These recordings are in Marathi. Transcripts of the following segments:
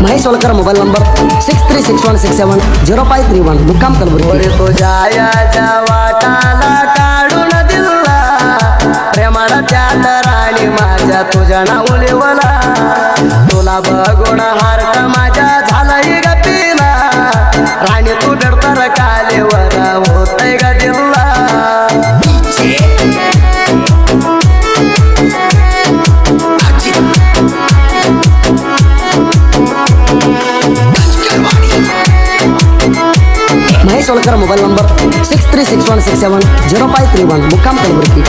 महेश वलकर मोबाईल नंबर 6361670531 मुक्काम कलबुर्गी. तुझ्या याच्या वाटाला काढून दिला प्रेमाला त्यात राणी माझ्या तुझ्या नावलीवला तुला बघून हार्ट माझ्या झालंय ग पिला राणी तू बेडतर कालेवर होतय ग दिला महेश वलकर मोबाईल नंबर 6361670531 मुक्काम कलबुर्गी.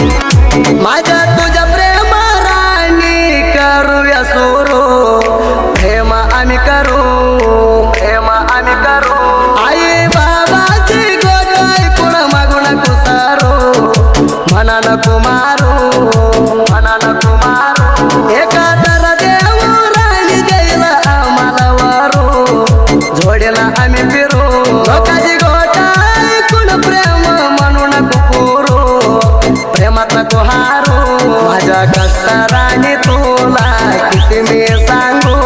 माझ्या तुझ्या प्रेम राणी करूया सुरू प्रेम आम्ही करू आई बाबाची गोष्ट ऐकून मागून कुसारू म्हणा नको मारू एका तर देव राणी देईल आम्हाला वारू जोडीला आम्ही फिरू लोकांची गोष्ट ऐकून प्रेम म्हणून कुपुरू प्रेमात नको हारू माझ्या कष्ट राणी तुला किती मी सांगू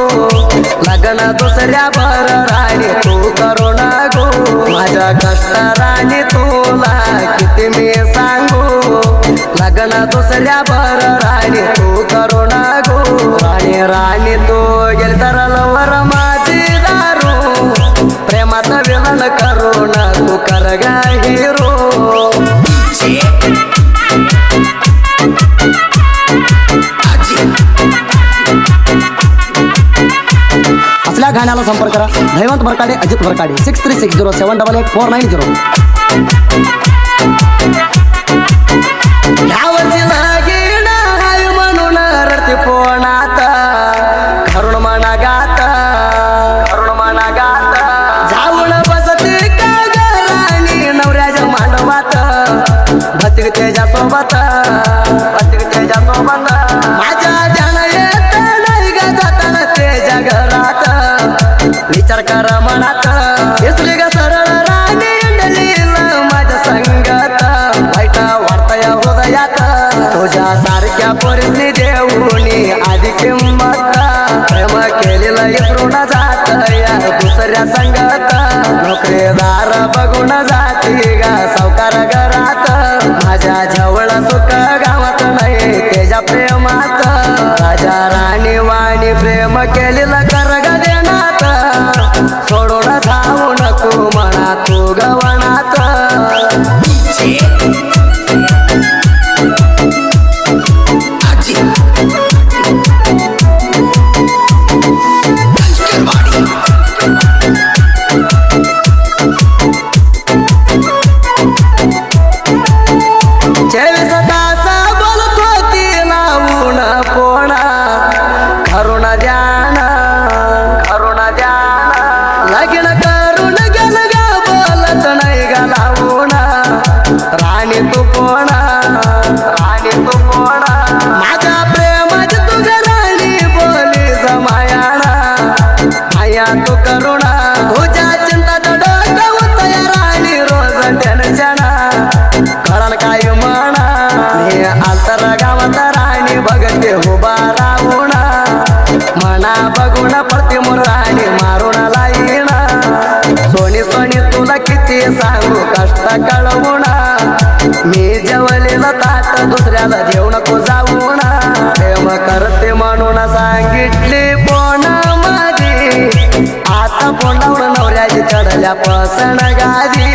लग्न दुसऱ्या भर राणी तू करू नको माझ्या कष्ट राणी तुला किती मी सांगू लग्न दुसऱ्या भर राणी तू करू नको राणी तू गेल तर लवर माझी दारू प्रेमात विलन करू नको कर ग हिरो आपल्या गाण्याला संपर्क करा धैवंत बरकाडे अजित बरकाडे 6360788490. यावर्षी लगीन हाय म्हणून रडते पोणात करुण मना गात जाऊन बसते का ग राणी नवऱ्याच्या मांडवात भतिक त्याच्या सोबत माझ्या ध्यान येत नाही ग जाताना त्याच्या घरात विचार कर मनात दिसली ग सरळ राणी इंडलीला माझ्या संगत वाईट वार्ता या हृदयात तुझ्या सारख्या पोरीने देऊनी आधी किंमत प्रेम केलेलं इकडून जात या दुसऱ्या संगत नोकरीदार बघून जाती ग सावकार घरात माझ्या जवळ सुख गावात नाही त्याच्या प्रेमात राजा राणी वाणी प्रेम केलेलं कर ग देनात सोडून जाऊ नको म्हणा तू गवनात चेवीस तास बोलतो ती लावून पोणा करुण ध्यान लगीन करून गेल ग बोलत नाही ग लावून राणी तू पोणा माझ्या प्रेमाची तू ग राणी बोली जमायाना माया तू करुणा तुझ्या चिंता डोकं होतया राणी रोज टेन्शन कळण काय म्हणा मी आंतर गावात राणी बघते उभा राहून मना बघून प्रतिमूर राणी मारून लाईन सोनी तुला किती सांगू कष्ट कळवून मी जेवलेलं ताट दुसऱ्याला देऊ नको जाऊन प्रेम करते म्हणून सांगितली पोणा माझी आता पोंडावर नवऱ्याची चढल्या पसण गादी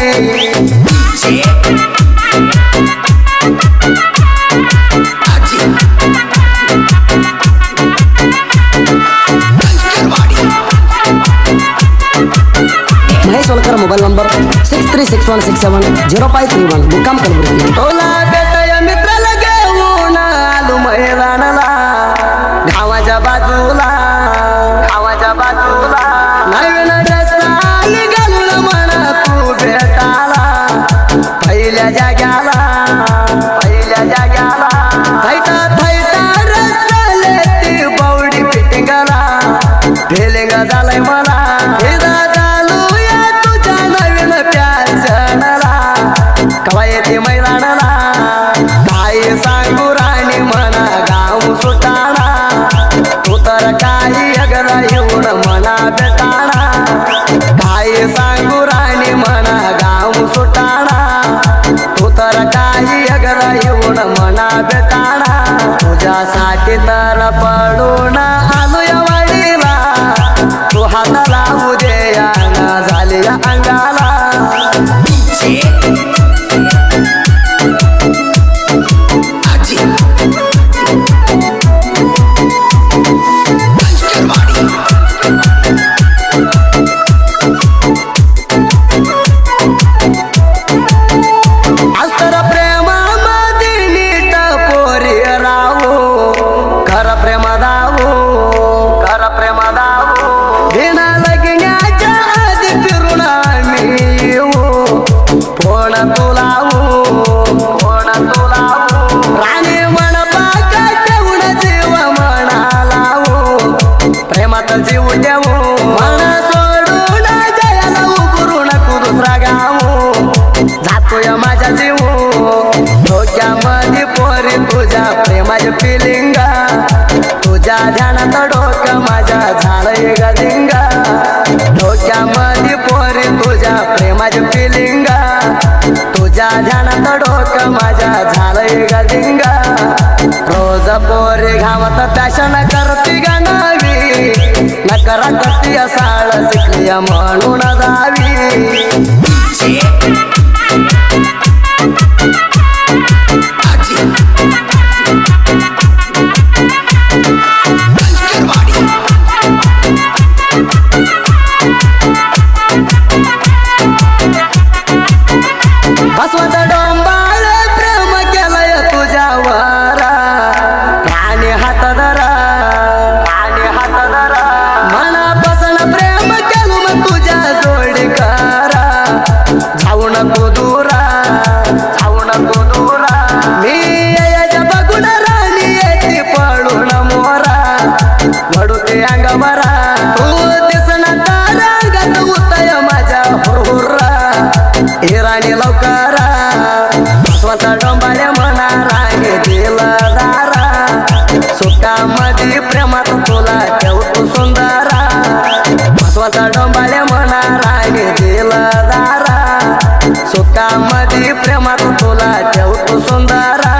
महेश वलकर मोबाईल नंबर 6361670531 मुक्काम कलबुर्गी. तोला भेटया मित्राला घेऊन आलो मैदानाला गावाच्या बाजूला नवीन रस्ता घालून म्हणा तू भेटाला पहिल्या जाग्याला थैटा रस्ताले ती बावडी फिटिंगला फिलिंग झालंय मला फिदा चालू या तुझ्या नवीन प्यासणाला कवा येते मैदानाला काय सांगू राणी म्हणा गाव सुटाणा साठी तर पडून आलो या वाडीला तू हात लावू दे ना झाली या अंगाला अस्तर प्रेमामध्ये नीट पोरी राहू खर प्रेम दावू खर प्रेम दावू बिना लगण्याच्या आधी फिरून आम्ही येऊ फोन तू लावू फोन तू लावू राणी मन पाका ठेवून जीव म्हणा लावू प्रेमात जीव देऊ मन सोडून जयाला उभरून दुसरा गावू जातोय माझ्या जीव डोक्यामध्ये पोरी तुझ्या प्रेमाचे फिलिंग तुझ्या ध्यानात डोकं माझ्या झालंय गदिंगा डोक्यामध्ये पोरी तुझ्या प्रेमाचे फिलिंग तुझ्या ध्यानात डोकं माझ्या झालंय गदिंगा रोज पोरी घामत फॅशन करती गाणावी नकरा करती साळ शिकली म्हणून जावी बसवत डोंबाळ प्रेम केलंय तुझ्यावर प्राणी हात धरा प्राणी हात धरा मनापासून प्रेम केलं मग तुझ्या जोडी करा जाऊ नको दूरा जाऊ नको दूरा मी याच्या बघून राणी येते पडून मोरा वडूते अंगवरा तू दिसना तारागत उतय माझ्या हुरहुर्रा हे राणी लवकर स्वतः डोंबाळे म्हणा राणी दिला दारा सुखामध्ये प्रेमात तुला ठेवतो सुंदरा स्वतः डोंबाळे म्हणा राणी दिला दारा सुखामध्ये प्रेमात तुला ठेवतो सुंदरा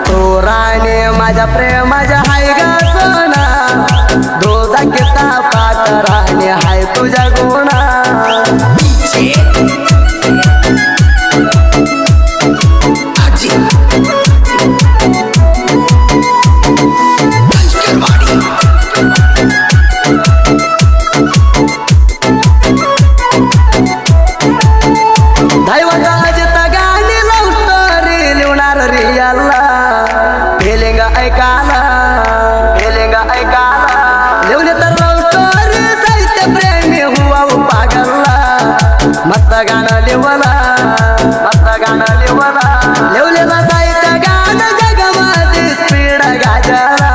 तो राणी माझ्या प्रेमाच्या हाय गा सोना दोजा किता पात राणी हाय तुझ्या गुणा फिलिंग ऐकाला फिलिंग ऐकाला लिवले तर रवतोरी साहित्य प्रेमी हुआ पागलला मस्त गाणं लिवला मस्त गाणं लिवला लिवलेला साहित्य गाणं जगमध्ये स्पीड गाजला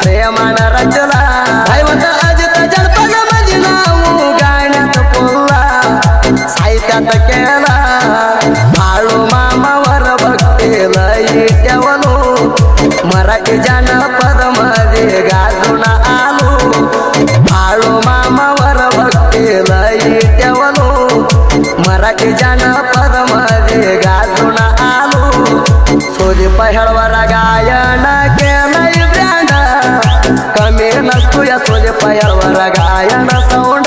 प्रेमानं रचला दैवत अजित जलपद मध्ये नाव गाण्यात पुरला साहित्यात केला बाळू मामावर भक्तीला ठेवलो मराठी जानपद मध्ये गाजून आलो बाळू मामावर भक्तीला ठेवलो मराठी जानपद मध्ये गाजून आलो सोजी पहळवर गायन केलंय ब्रँड कमी नसतो या सोजी पहळवर गायन सौंड